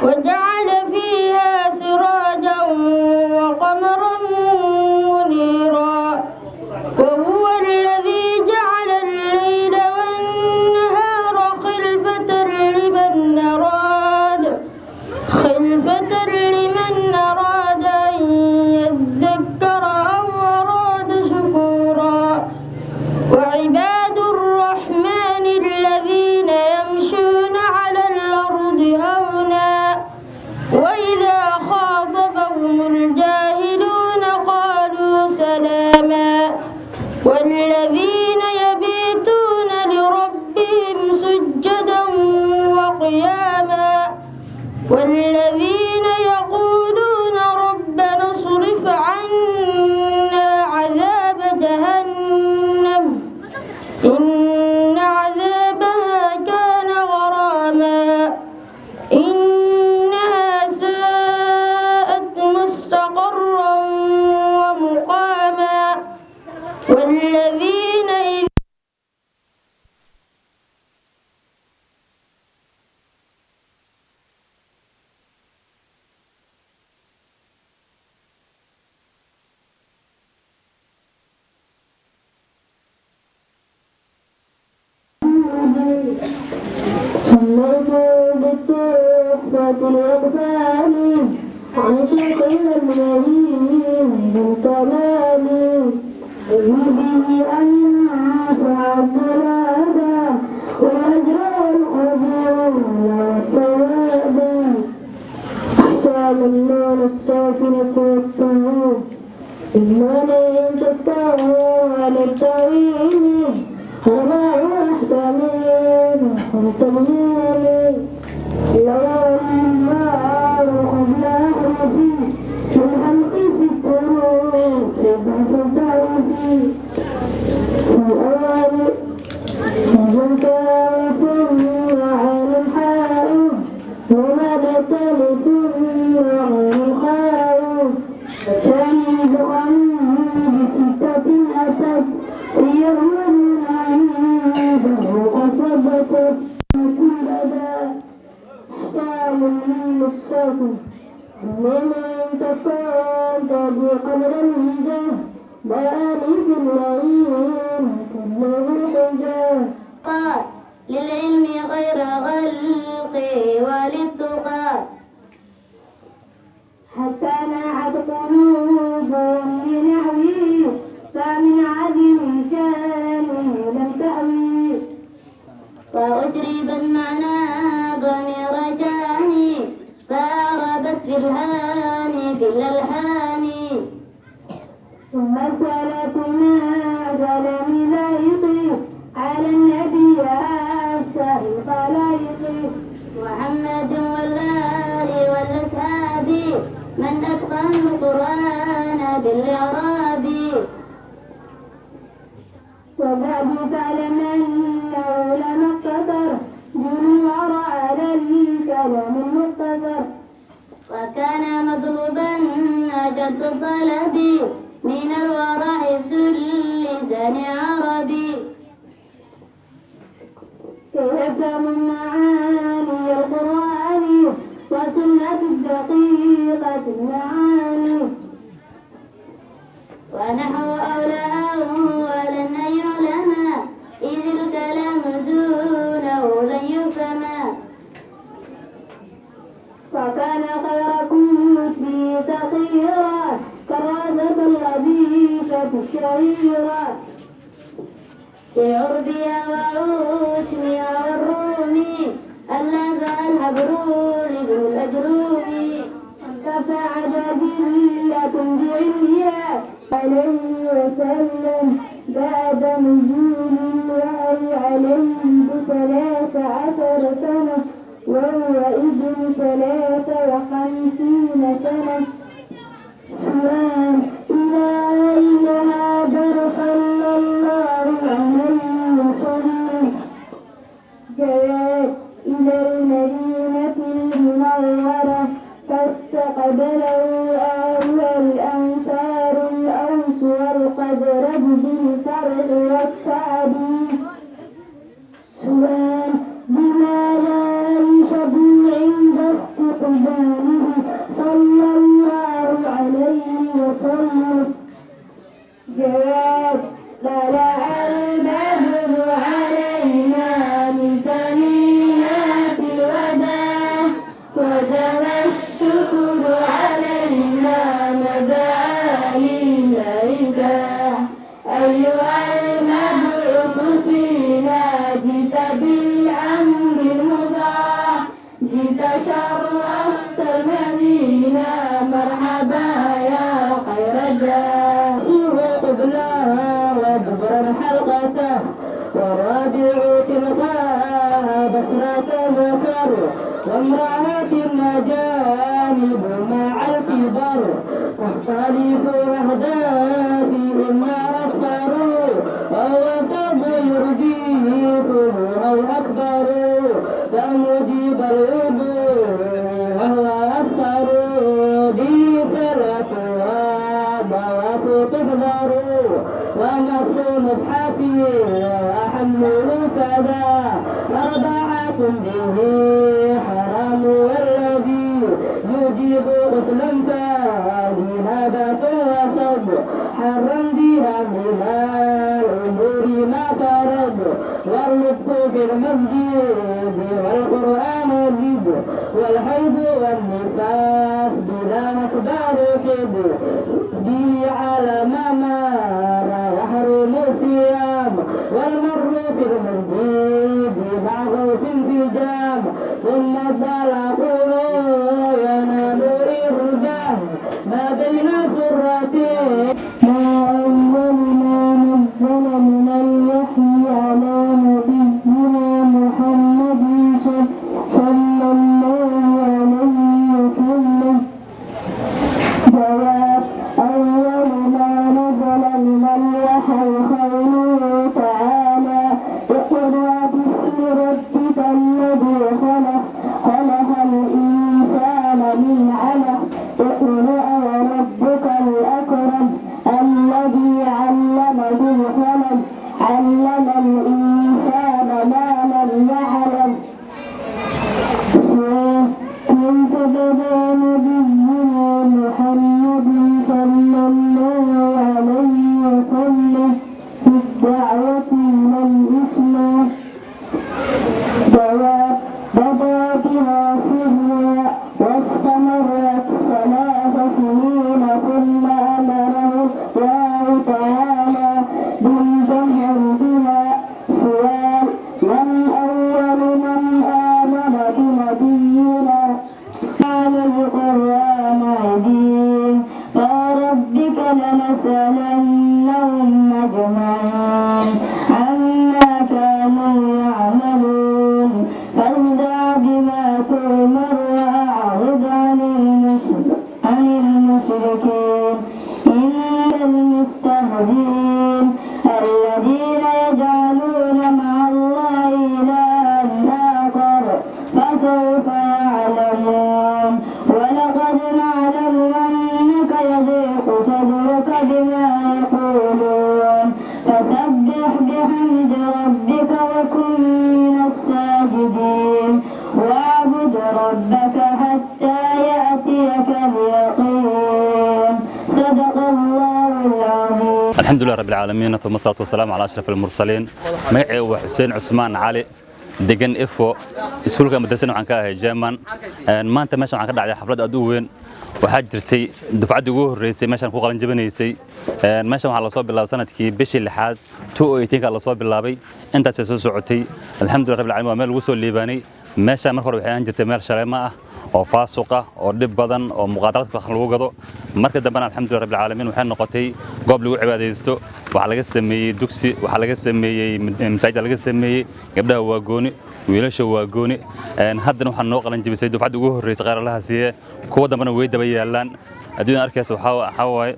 وجعل فيها سراجا وقمرا منيرا وهو الذي جعل الليل والنهار خلفة لمن أراد أن يذكر أو أراد شكورا وعباد الرحمن الذين يمشون على الأرض هونا وإذا خاطبهم الجاهلون قالوا سلاما والذين يبيتون لربهم سجدا وقياما والذين يقولون ربنا اصرف عنا عذاب جهنم إن عذابها كان غراما إنها ساءت مستقرا ومقاما والذين إذا صليت بالتحفة الأقفال عن شيخ المهين بالكمال به أن ينفع الزلادة والأجر القبول والثواب أحكام النون الساكنة والطهور إما أن تستوى للتعويل هذا هو أحكامين وتمهيل لو الماء قبل أحرفي من حلق ست روح لبعض التعوفي في أول من كان وعين حائل ومدى ثالث وغير حائل شهيد بستة أتت يرون عنده وثبتت أبدا أحكام الصافي من تسقط بقدر الهجاه باني في اللعين كله الحجاه قال للعلم غير غلق وللتقى حتى ناعت قلوبهم لنحوي فمن عدم شانه لم تحوي وأجربت معنى ضمير جاني فأعربت في الهاني في الألحان ثم الثلاث مع كلام لائق على النبي أفسح الخلائق محمد والآل والأصحاب من أتقن القرآن بالإعراب وبعد فاعلم أنه لما اقتدر جنور على الكلام المقتدر وكان مطلوبا أجد الطلب من الورع حفظ اللسان عربي يفهم معاني القرآن وسنة الدقيقة المعاني ونحو أولى أولا أن يعلم إذ الكلام دونه لن يفهم وكان خير كتبه تقيرا كرازة اللطيفة الشهيرة في عربها وعشمها والروم الذى الحبر لابن الأجروم كفى أدلة بعلمها عليه وسلم بعد نزول الوحي عليه ب13 سنة وهو ابن 53 سنة إلى أين هاجر صلى الله عليه وسلم جاء إلى المدينة المنورة فاستقبله أهل الأنصار الأوس والخزرج بالفرح والسعة فينا جئت بالأمر المضاع جئت شرفت المدينة مرحبا يا خير الدار قبلها وادبر حلقته ورابع تلقاها بصرة ذكر وامرأة المجانب مع الكبر تختلف أهدافي إما أكبر وهو كم يرجيكم أو أكبر فمجيب العبور وهو أكثر بثلاثها ضوات تحضر ونص مصحفي وأحمل كذا أربعة به حرام والذي يجيب غسلا فذهبة وصب حرم بها من الأمور ما فرض واللطف في المسجد والقرآن زد والحيض والنفاس بلا مقدار حد به على ما مر يحرم الصيام والمر في المسجد مع خوف في جام ثم الطلاق ينال إرجاه ما بين سرتين ما أول ما نزل من الوحي على نبينا محمد صلى الله عليه وسلم جواب أول ما نزل من الوحي قوله تعالى اقرأ باسم ربك الذي خلق الإنسان من علق اقرأ وربك الأكرم الذي علم بالقلم علم الإنسان ما لم يعلم كنت بدا نبينا محمد صلى الله عليه وسلم بالدعوة إلى الإسلام جواب بدا بها سرا واستمرت 3 سنين ثم أمره الله تعالى بالجهر بها سؤال من أول من آمن بنبينا قال القرآن عديم فربك لنسألنهم أجمعين عما كانوا يعملون فاصدع بما تؤمر وأعرض عن المشركين إن المستهزئين الذين يجعلون مع الله إلها آخر فسوف يعلمون ولقد نعلم أنك يضيق صدرك بما يقولون فسبح بحمد ربك وكن من الساجدين واعبد ربك حتى يأتيك اليقين صدق الله العظيم. الحمد لله رب العالمين ثم الصلاة والسلام على أشرف المرسلين ميعي وحسين عثمان علي degan ifo iskuulka madrasada waxaan ka ahay German maanta meeshan waxaan ka dhacday xaflad aad u weyn waxaa jirtay dufcadii ugu horeysay meeshan ku qalan jabanaysay meeshan waxaa la soo bilaabay sanadkii bishii 6 2018 la soo bilaabay intaas soo socotay alxamdulillah rabbil caalamiin waa meel lagu soo liibaanay meeshan markii hore waxay aan jirtay meel shaleema ah oo faasuqa oo dib badan oo muqaadaraadka lagu gado marka dambana alxamdulillah rabbil caalamiin waxay noqotay goob lagu cibaadeysto waxa laga sameeyay dugsi waxa laga sameeyay masaajid laga sameeyay gabdhaha waa gooni wiilasha waa gooni haddana waxaan noo qalan jabisay dufcad ugu horeysay qaar siiyay kuwa dambana way daba yaalaan adduun arkayso waxa waaye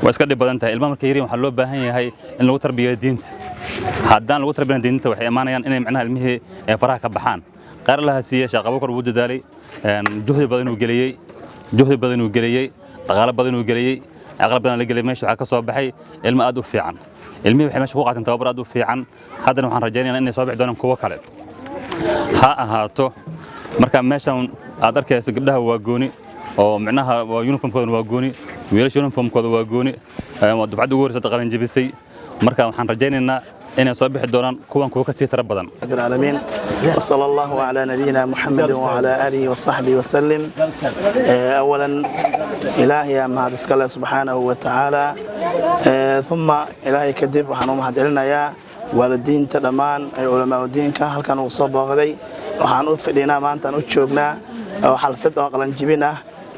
waa iska dhib badan tahay ilmaha markay yariin waxa loo baahan yahay in lagu tarbiyeeyo diinta haddaan lagu tarbiyeeyo diinta waxay imaanayaan inay macnaha ilmihii faraha ka baxaan qaar siiyay shaqo kor wuu dadaalay juhdi badan uu geliyay dhaqaale badan uu geliyay aqal badan la geliyay meesha waxa ka soo baxay ilmo aad u fiican ilmihii waxay meesha ku qaateen tababar aad u fiican haddana waxaan rajaynayaa inay soo bixi doonaan kuwa kale ha ahaato marka meeshan aad arkayso gabdhaha waa gooni oo macnaha waa uniformkooda waa gooni wiilasha uniformkooda waa gooni waa dufcad ugu horeysay qaran jabisay marka waxaan rajaynaynaa inay soo bixi doonaan kuwan kuwa ka sii tira badan rabbil alamin sallallahu ala nabiyina muhammad wa ala alihi wa sahbihi wa sallam awalan ilahi ma iskala subhanahu wa ta'ala thumma ilahi kadib waxaan u mahadcelinayaa waalidiinta dhammaan culamaa diinka halkan uu soo booqday waxaan u fadhinaa maanta aan u joognaa oo xalfad oo qalan jibin ah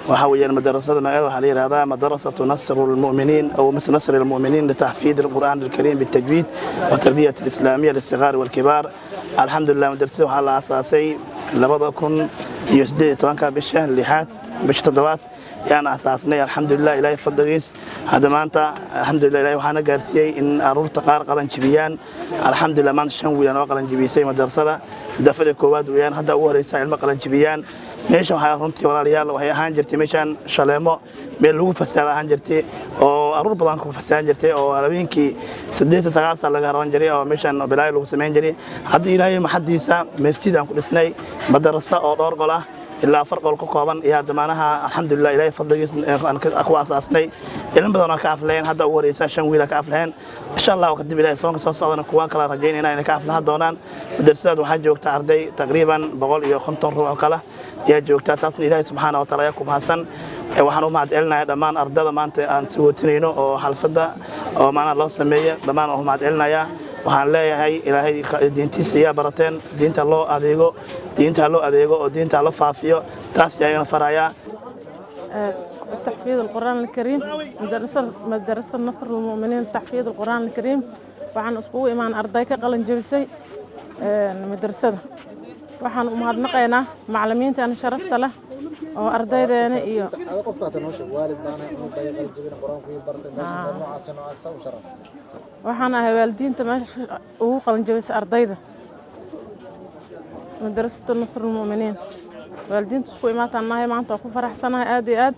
waxa weeyaan madrasada magaceeda waxa la yiraahdaa madrasatu nasrul mu'miniin aw nasrul mu'miniin litahfiid alquran alkarim bitajwid wa tarbiyat alislaamiyya lisighar walkibar alhamdulillah madrasada waxa la aasaasay 2018 bisha lixaad bisha toddobaad yaan aasaasnay alhamdulillah ilaahay fadligiis hada maanta alhamdulillah ilaahay waxaana gaarsiiyay in aruurta qaar qalan jibiyaan alhamdulillah maanta 5 wiil oo qalan jibisay madrasada dafada koowaad weeyaan hadda ugu horeysa ilmo qalan jibiyaan meesha waxaa runtii walaalayaal waxay ahaan jirtay meeshan shaleemo meel lagu fasaado ahaan jirtay oo aruur badan ku fasaan jirtay oo habeenkii 8-9 laga raran jiray oo meeshan bilaay lagu sameyn jiray hadda ilaahay maxadiisa masjid aan ku dhisnay madrasa oo dhowr qol ah ilaa 4 qol ka kooban iyo damaanaha alxamdulillah ilaahay fadligiis aan ku asaasnay ilmo badan oo ka afleen hadda ugu horeysa 5 wiil ka afleen insha Allah kadib ilaahay soo socdana kuwa kala rajaynayna inay ka aflaha doonaan madrasada waxaa joogta arday taqriiban 150 ruux kala ayaa joogta taasna ilaahay subhanahu wa ta'ala ku mahadsan waxaan u mahadcelinayaa dhammaan ardada maanta aan sagootinayno oo xalfada oo maana loo sameeyay dhammaan oo mahadcelinayaa waxaan leeyahay ilaahay diintiisa iyo barateen diinta loo adeego oo diinta loo faafiyo taas ayaan farayaa تحفيظ القرآن الكريم مدرسة نصر المؤمنين تحفيظ القرآن الكريم وعن أسبوع إيمان أرضيك قلن جبسي مدرسة وحن أمهدنقينا معلمين تاني شرفت له وأرضي دينا إيو وحنا والدين تماش وقلن جبسي أرضي ده مدرسة نصر المؤمنين والدين تسكوي ما تناهي ما أنت أكون فرح سنة آد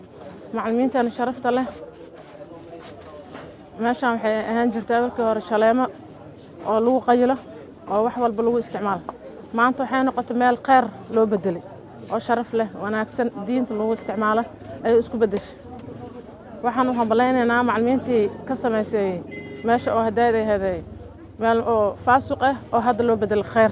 معلمين تاني شرفت له ماشي عم هنجر تابلك ورا الشلامة أو لو قيلة أو وحول بلو استعمال ما أنت حين قط مال قير لو بدلي أو شرف له وأنا أكسن دين لو استعماله أي أسكو بدش وحنا حبلين أنا معلمين تي كسمة سي ماشي أو هدايا هذا مال أو فاسقة أو هذا لو بدل خير